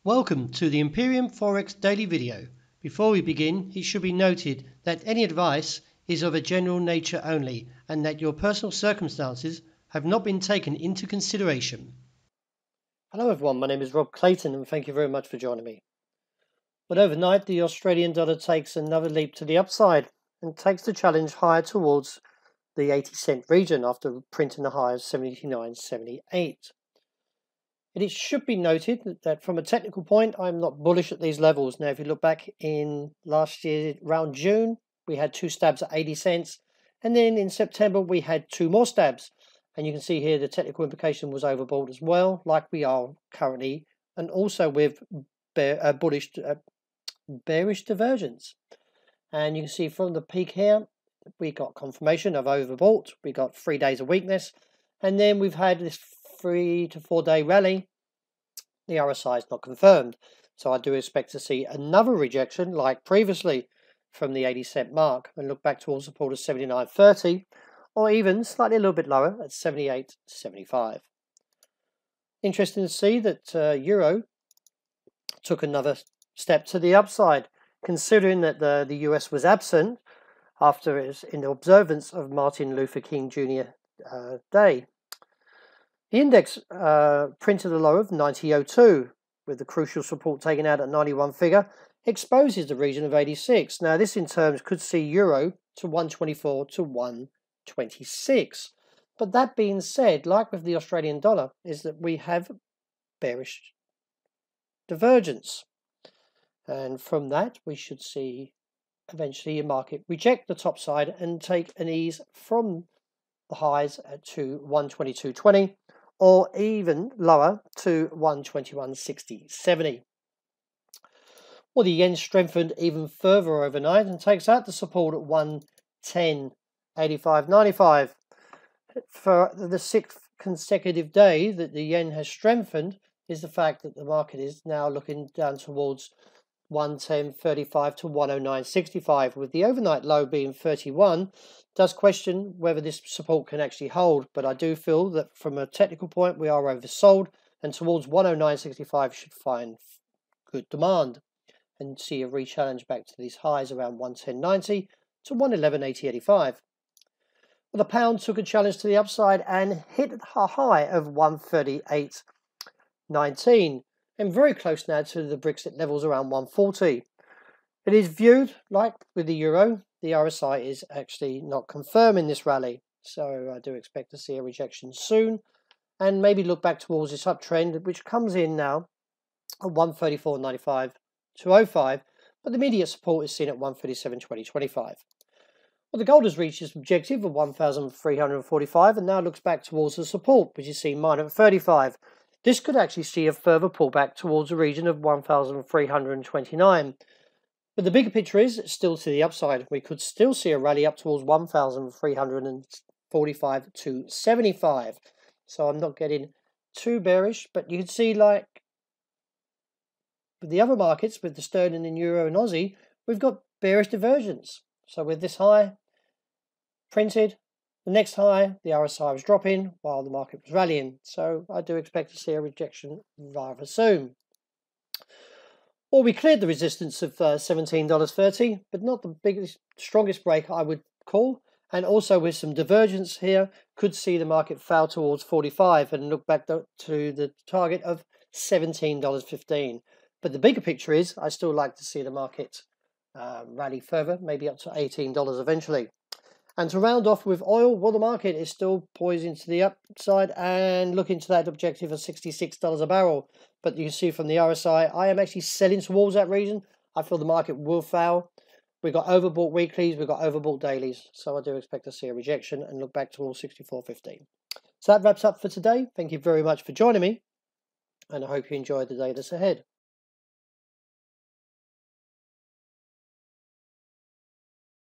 Welcome to the Imperium Forex daily video. Before we begin, it should be noted that any advice is of a general nature only and that your personal circumstances have not been taken into consideration. Hello everyone, my name is Rob Clayton and thank you very much for joining me. But overnight the Australian dollar takes another leap to the upside and takes the challenge higher towards the 80-cent region after printing a high of 79.78. It should be noted that from a technical point, I'm not bullish at these levels. Now, if you look back in last year, around June, we had two stabs at 80 cents. And then in September, we had two more stabs. And you can see here the technical implication was overbought as well, like we are currently, and also with bearish divergence. And you can see from the peak here, we got confirmation of overbought. We got 3 days of weakness. And then we've had this 3 to 4 day rally. The RSI is not confirmed, so I do expect to see another rejection like previously from the 80-cent mark and look back towards support of 79.30 or even slightly a little bit lower at 78.75. Interesting to see that Euro took another step to the upside, considering that the US was absent after it was in the observance of Martin Luther King Jr. Day. The index printed a low of 90.02 with the crucial support taken out at 91 figure, exposes the region of 86. Now this in terms could see Euro to 124 to 126. But that being said, like with the Australian dollar, is that we have bearish divergence. And from that we should see eventually a market reject the top side and take an ease from the highs to 122.20. Or even lower to 121.60.70. Well, the yen strengthened even further overnight and takes out the support at 110.85.95. For the sixth consecutive day that the yen has strengthened is the fact that the market is now looking down towards 110.35 to 109.65, with the overnight low being 31. Does question whether this support can actually hold, but I do feel that from a technical point we are oversold and towards 109.65 should find good demand and see a re-challenge back to these highs around 110.90 to 111.80.85. Well, the pound took a challenge to the upside and hit a high of 138.19 and very close now to the Brexit levels around 140. It is viewed like with the euro, the RSI is actually not confirming this rally, so I do expect to see a rejection soon and maybe look back towards this uptrend, which comes in now at 134.95 to 05, but the immediate support is seen at 137.20.25. Well, the gold has reached its objective of 1,345 and now looks back towards the support, which is seen minus 35. This could actually see a further pullback towards the region of 1,329. But the bigger picture is still to the upside. We could still see a rally up towards 1,345 to 75. So I'm not getting too bearish, but you can see like with the other markets, with the sterling and euro and Aussie, we've got bearish divergence. So with this high printed, the next high, the RSI was dropping while the market was rallying. So I do expect to see a rejection rather soon. Well, we cleared the resistance of $17.30, but not the biggest, strongest break I would call. And also with some divergence here, could see the market fail towards 45 and look back to the target of $17.15. But the bigger picture is I still like to see the market rally further, maybe up to $18 eventually. And to round off with oil, well, the market is still poising to the upside and looking to that objective of $66 a barrel. But you can see from the RSI, I am actually selling towards that region. I feel the market will fail. We've got overbought weeklies, we've got overbought dailies. So I do expect to see a rejection and look back towards 64.15. So that wraps up for today. Thank you very much for joining me. And I hope you enjoy the day that's ahead.